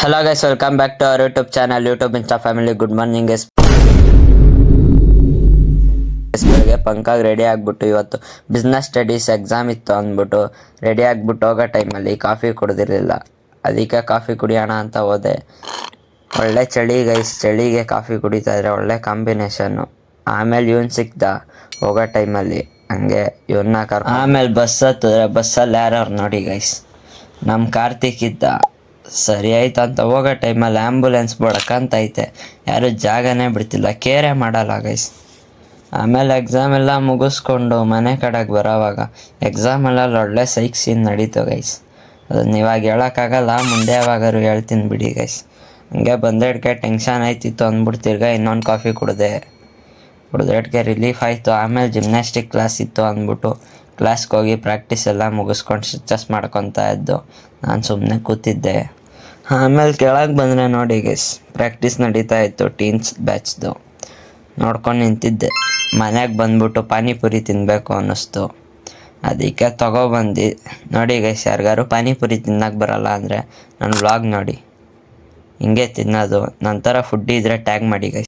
Hello guys, welcome back to our YouTube channel, YouTube Insta family. Good morning guys. ಬೆಳಗ್ಗೆ ಪಂಕಾಗ್ ready ಆಗ್ಬಿಟ್ಟು ಇವತ್ತು business studies exam ಇತ್ತು ಅಂದ್ಬಿಟ್ಟು ready ಆಗ್ಬಿಟ್ಟು ಹೋಗೋ ಟೈಮಲ್ಲಿ ಕಾಫಿ ಕುಡ್ದಿರಲಿಲ್ಲ. ಅದಕ್ಕೆ ಕಾಫಿ ಕುಡಿಯೋಣ ಅಂತ ಹೋದೆ. ಒಳ್ಳೆ ಚಳಿ ಗೈಸ್, ಚಳಿಗೆ ಕಾಫಿ ಕುಡಿತಾ ಇದ್ರೆ ಒಳ್ಳೆ ಕಾಂಬಿನೇಷನ್ನು. ಆಮೇಲೆ ಇವನು ಸಿಕ್ದ ಹೋಗೋ ಟೈಮಲ್ಲಿ, ಹಂಗೆ ಇವನ್ನ ಆಮೇಲೆ ಬಸ್ ಹತ್ತಿದ್ರೆ ಬಸ್ಸಲ್ಲಿ ಯಾರವ್ರು ನೋಡಿ ಗೈಸ್, ನಮ್ಮ ಕಾರ್ತಿಕ್ ಇದ್ದ. ಸರಿ ಆಯ್ತು ಅಂತ ಹೋಗೋ ಟೈಮಲ್ಲಿ ಆ್ಯಂಬುಲೆನ್ಸ್ ಬಡ್ಕಂತೈತೆ, ಯಾರು ಜಾಗನೇ ಬಿಡ್ತಿಲ್ಲ, ಕೇರೆ ಮಾಡಲ್ಲ ಗೈಸ್. ಆಮೇಲೆ ಎಕ್ಸಾಮ್ ಎಲ್ಲ ಮುಗಿಸ್ಕೊಂಡು ಮನೆ ಕಡೆಗೆ ಬರೋವಾಗ ಎಕ್ಸಾಮೆಲ್ಲ ಒಳ್ಳೆ ಸೈಕ್ ಸೀನ್ ನಡೀತು ಗೈಸ್. ಅದನ್ನು ಇವಾಗ ಹೇಳೋಕ್ಕಾಗಲ್ಲ, ಮುಂದೆ ಯಾವಾಗಾರು ಹೇಳ್ತೀನಿ ಬಿಡಿ ಗೈಸ್. ಹಂಗೆ ಬಂದೇಟ್ಗೆ ಟೆನ್ಷನ್ ಆಯ್ತಿತ್ತು ಅಂದ್ಬಿಟ್ಟು ತಿರ್ಗಾ ಇನ್ನೊಂದು ಕಾಫಿ ಕುಡ್ದೇಟ್ಗೆ ರಿಲೀಫ್ ಆಯಿತು. ಆಮೇಲೆ ಜಿಮ್ನಾಸ್ಟಿಕ್ ಕ್ಲಾಸ್ ಇತ್ತು ಅಂದ್ಬಿಟ್ಟು ಕ್ಲಾಸ್ಗೆ ಹೋಗಿ ಪ್ರಾಕ್ಟೀಸ್ ಎಲ್ಲ ಮುಗಿಸ್ಕೊಂಡು ಸ್ಟಿಚಸ್ ಮಾಡ್ಕೊತಾ ಇದ್ದು ನಾನು ಸುಮ್ಮನೆ ಕೂತಿದ್ದೆ. ಆಮೇಲೆ ಕೆಳಗೆ ಬಂದರೆ ನೋಡಿ ಗೈಸ್, ಪ್ರಾಕ್ಟೀಸ್ ನಡೀತಾ ಇತ್ತು ಟೀನ್ಸ್ ಬ್ಯಾಚ್ದು. ನೋಡ್ಕೊಂಡು ನಿಂತಿದ್ದೆ. ಮನೆಗೆ ಬಂದ್ಬಿಟ್ಟು ಪಾನಿಪುರಿ ತಿನ್ನಬೇಕು ಅನ್ನಿಸ್ತು, ಅದಕ್ಕೆ ತೊಗೊಬಂದು. ನೋಡಿ ಗೈಸ್, ಯಾರಿಗಾರು ಪಾನಿಪುರಿ ತಿನ್ನಕ್ಕೆ ಬರಲ್ಲ ಅಂದರೆ ನನ್ನ ವ್ಲಾಗ್ ನೋಡಿ, ಹಿಂಗೆ ತಿನ್ನೋದು. ನಂತರ ಫುಡ್ ಇದ್ದರೆ ಟ್ಯಾಗ್ ಮಾಡಿ ಗೈಸ್.